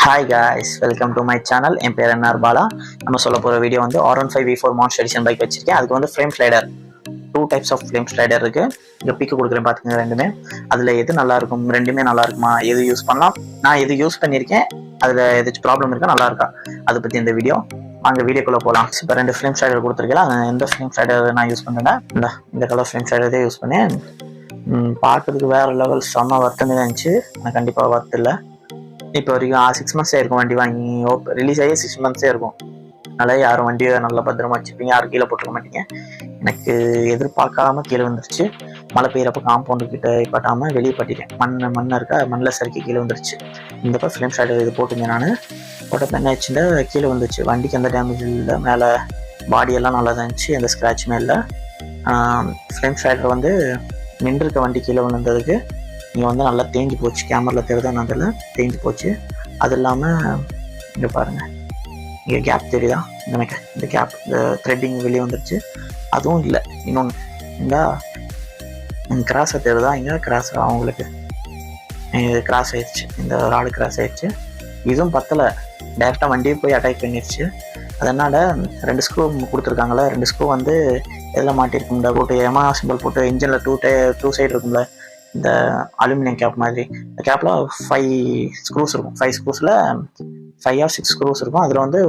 Hi guys, welcome to my channel. என் பேர் NR Bala. நம்ம சொல்ல போகிற வீடியோ வந்து R15 V4 monster edition bike வச்சிருக்கேன். அதுக்கு வந்து frame slider, 2 types of frame slider இருக்கு. இங்கே பிக்கு கொடுக்குறேன் பார்த்துங்க ரெண்டுமே. அதில் எது நல்லா இருக்கும், ரெண்டுமே நல்லா இருக்குமா, எது யூஸ் பண்ணலாம், நான் எது யூஸ் பண்ணியிருக்கேன், அதில் எதாச்சும் ப்ராப்ளம் இருக்கா, நல்லா இருக்கா, அதை பற்றி இந்த வீடியோ. வாங்க வீடியோக்குள்ளே போகலாம். இப்போ 2 ஃப்ரேம் ஸ்லைடர் கொடுத்துருக்கேன். எந்த ஃப்ரேம் ஸ்லைடர் நான் யூஸ் பண்ணுறேன்னா இந்த கலர் ஃப்ரேம் ஸ்லைடரே யூஸ் பண்ணேன். பார்க்கறதுக்கு வேறு லெவல் செம்ம வர்த்துன்னு இருந்துச்சு. ஆனால் கண்டிப்பாக வர்த்து இல்லை. இப்போ வரைக்கும் 6 மந்த்ஸே இருக்கும் வண்டி வாங்கி, ரிலீஸ் ஆகி 6 மந்த்ஸே இருக்கும். அதனால் யாரும் வண்டியை நல்லா பத்திரமா வச்சுப்பீங்க, யாரும் கீழே போட்டுக்க மாட்டீங்க. எனக்கு எதிர்பார்க்காம கீழே வந்துருச்சு. மழை பெய்யறப்ப காம்பவுண்டு கிட்ட பட்டாமல் வெளியே பட்டிட்டேன். மண் இருக்கா, மண்ணில் சறுக்கி கீழே வந்துருச்சு. இந்த ஃப்ரேம் ஸ்லைடர் இது போட்டுங்க. நான் போட்டப்ப என்ன ஆச்சுன்னா கீழே வந்துச்சு. வண்டிக்கு எந்த டேமேஜ் இல்லை, மேலே பாடியெல்லாம் நல்லா தான் இருந்துச்சு, எந்த ஸ்க்ராட்சுமே இல்லை. ஃப்ரேம் ஸ்லைடர் வந்து நின்றுருக்க வண்டி கீழே விழுந்ததுக்கு இங்கே வந்து நல்லா தேஞ்சு போச்சு. கேமரில் தெரியுதான், அதில் தேஞ்சு போச்சு. அது இல்லாமல் இங்கே பாருங்கள், இங்கே கேப் தெரியுதா, இந்த கேப், இந்த த்ரெட்டிங் வெளியே வந்துருச்சு. அதுவும் இல்லை. இன்னொன்று இந்த கிராஸை தெரியுதா, இங்கே கிராஸ் அவங்களுக்கு கிராஸ் ஆயிடுச்சு. இந்த ராடு கிராஸ் ஆயிடுச்சு. இதுவும் பத்தலை, டேரெக்டாக வண்டியை போய் அட்டாக் பண்ணிடுச்சு. அதனால் 2 ஸ்க்ரூ கொடுத்துருக்காங்களே, 2 ஸ்க்ரூ வந்து எதில் மாட்டிருக்கும்ல, போட்டு எமா சிம்பிள் போட்டு இன்ஜினில் 2 சைடு இருக்கும்ல, இந்த அலுமினியம் கேப் மாதிரி. இந்த கேப்பில் 5 ஸ்க்ரூஸ் இருக்கும். 5 ஸ்க்ரூஸில் 5 or 6 ஸ்க்ரூஸ் இருக்கும். அதில் வந்து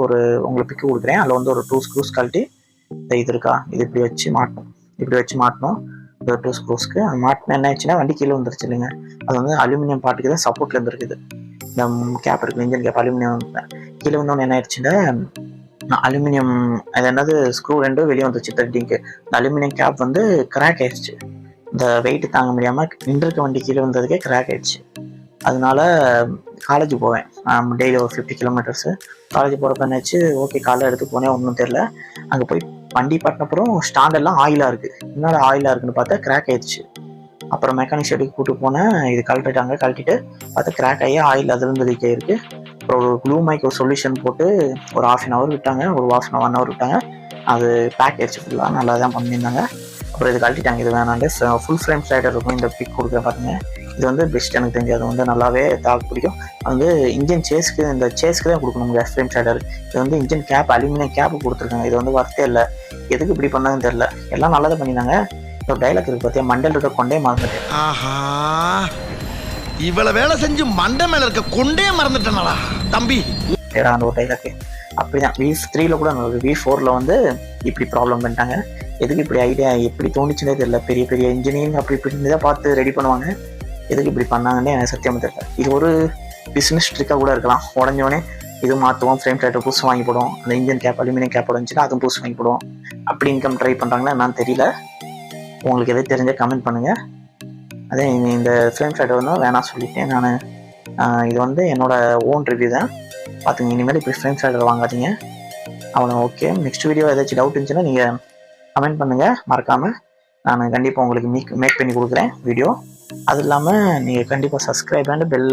உங்களுக்கு பிக்கு கொடுக்குறேன். அதில் வந்து ஒரு 2 ஸ்க்ரூஸ் கழட்டி இது இருக்கா, இது இப்படி வச்சு மாட்டணும். இந்த 2 ஸ்க்ரூஸ்க்கு மாட்டினா என்ன ஆச்சுன்னா வண்டி கீழே வந்துருச்சு இல்லைங்க. அது வந்து அலுமினியம் பாட்டுக்கு தான் சப்போர்ட்ல இருந்துருக்குது. இந்த கேப் இருக்குது, இன்ஜின் கேப் அலுமினியம். கீழே வந்தோன்னு என்ன ஆயிடுச்சுன்னா அலுமினியம், அது என்னது, ஸ்க்ரூ 2 வெளியே வந்துருச்சு த்ரெட்டிங்க்கு. இந்த அலுமினியம் கேப் வந்து கிராக் ஆயிடுச்சு. இந்த வெயிட் தாங்க முடியாமல் நின்றுருக்க வண்டி கீழே வந்ததுக்கே கிராக் ஆயிடுச்சு. அதனால காலேஜ் போவேன் டெய்லி ஒரு 50 கிலோமீட்டர்ஸு. காலேஜ் போகிறப்ப என்னாச்சு, ஓகே காலையில் எடுத்து போனேன், ஒன்றும் தெரில. அங்கே போய் வண்டி பட்டினப்புறம் ஸ்டாண்டெல்லாம் ஆயிலாக இருக்குது. என்னோட ஆயிலாக இருக்குன்னு பார்த்தா கிராக் ஆயிடுச்சு. அப்புறம் மெக்கானிக் ஷெட்டுக்கு கூப்பிட்டு போனேன். இது கழட்டிட்டு பார்த்தா கிராக் ஆகி ஆயில் அதுலேருந்து லீக் ஆகிருக்கு. அப்புறம் ஒரு க்ளூ மைக் ஒரு சொல்யூஷன் போட்டு ஒரு 1/2 hour விட்டாங்க, ஒரு 1 hour விட்டாங்க. அது பேக் ஆயிடுச்சு ஃபுல்லாக, நல்லா தான் பண்ணியிருந்தாங்க. அப்புறம் இது கழட்டிட்டாங்க. இது வேணாண்டு ஃபுல் ஃப்ரேம் ஸ்லைடர் இருக்கும். இந்த பிக் கொடுக்குற பாருங்க, இது வந்து பெஸ்ட். எனக்கு தெரிஞ்சு அது வந்து நல்லாவே தாக்கு பிடிக்கும். அது வந்து இன்ஜின் சேஸ்க்கு தான் கொடுக்கணும் ஃப்ரேம் ஸ்லைடர். இது வந்து இன்ஜின் கேப் அலுமினியம் கேப் கொடுத்துருக்காங்க. இது வந்து வர்த்தே இல்லை. எதுக்கு இப்படி பண்ணாங்கன்னு தெரியல. எல்லாம் நல்லா தான் பண்ணியிருந்தாங்க. இப்போ டைலாக் இருக்கு பார்த்தியா, மண்டல் இருக்க கொண்டே மறந்துட்டேன். ஆஹா, இவ்வளவு வேலை செஞ்சு மண்டை மேல இருக்க கொண்டே மறந்துட்டேனாடா தம்பி. அந்த ஒரு டைலாக்கு அப்படிதான் V3 கூட V4 வந்து இப்படி ப்ராப்ளம் பண்ணிட்டாங்க. எதுக்கு இப்படி ஐடியா எப்படி தோணுச்சுன்னே தெரியல. பெரிய பெரிய இன்ஜினியரிங் அப்படி இப்படி தான் பார்த்து ரெடி பண்ணுவாங்க. எதுக்கு இப்படி பண்ணாங்கன்னே எனக்கு சத்தியமாக தெரியல. இது ஒரு பிஸ்னஸ் ட்ரிக்காக கூட இருக்கலாம். உடஞ்சோடனே இது மாற்றுவோம், ஃப்ரேம் ஸ்லைடர் புதுசு வாங்கி போடுவோம், அந்த இன்ஜின் கேப் அலுமினியம் கேப் உடஞ்சுன்னா அதுவும் புதுசு வாங்கி போடுவோம். அப்படி இன்கம் ட்ரை பண்ணுறாங்களா என்னன்னு தெரியல. உங்களுக்கு எதாவது தெரிஞ்சால் கமெண்ட் பண்ணுங்கள். அதே இந்த ஃப்ரேம் ஸ்லைடர் வந்து வேணாம் சொல்லிட்டேன் நான். இது வந்து என்னோடய ஓன் ரிவ்யூ தான். பார்த்துங்க, இனிமேல் இப்படி ஃப்ரேம் ஸ்லைடர் வாங்காதீங்க. அவ்வளோ ஓகே. நெக்ஸ்ட் வீடியோ ஏதாச்சும் டவுட் இருந்துச்சுன்னா நீங்கள் கமெண்ட் பண்ணுங்கள் மறக்காமல். நான் கண்டிப்பாக உங்களுக்கு மேக் பண்ணி கொடுக்குறேன் வீடியோ. அது இல்லாமல் நீங்கள் கண்டிப்பாக subscribe and bell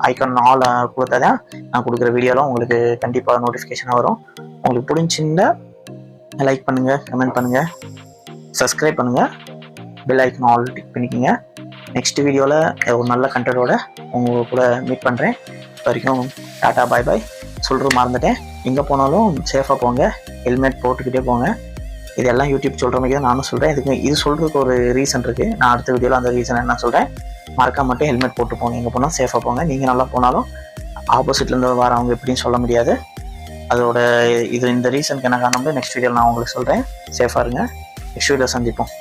icon all கொடுத்தா தான் நான் கொடுக்குற வீடியோலாம் உங்களுக்கு கண்டிப்பாக நோட்டிஃபிகேஷனாக வரும். உங்களுக்கு பிடிச்சிருந்தா லைக் பண்ணுங்கள், கமெண்ட் பண்ணுங்கள், சப்ஸ்கிரைப் பண்ணுங்கள், பெல் ஐக்கான் ஆல் டிக் பண்ணிக்கோங்க. நெக்ஸ்ட் வீடியோவில் ஒரு நல்ல கண்டென்ட்டோட உங்கள் கூட மீட் பண்ணுறேன். வரைக்கும் டாட்டா பாய் பாய் சொல்கிறது மறந்துட்டேன். எங்கே போனாலும் சேஃபாக போங்க, ஹெல்மெட் போட்டுக்கிட்டே போங்க. இதெல்லாம் யூடியூப் சொல்கிற மாதிரி தான் நானும் சொல்கிறேன். இது சொல்கிறதுக்கு ஒரு ரீசன் இருக்குது. நான் அடுத்த வீடியோவில் அந்த ரீசன் என்ன சொல்கிறேன். மறக்காம மட்டும் ஹெல்மெட் போட்டு போங்க. எங்கே போனால் சேஃபாக போங்க. நீங்கள் நல்லா போனாலும் ஆப்போசிட்லேருந்து வரவங்க எப்படின்னு சொல்ல முடியாது. அதோட இந்த ரீசனுக்கு என்ன காரணம் நெக்ஸ்ட் வீடியோவில் நான் உங்களுக்கு சொல்கிறேன். சேஃபாக இருங்க. நெக்ஸ்ட் வீடியோ சந்திப்போம்.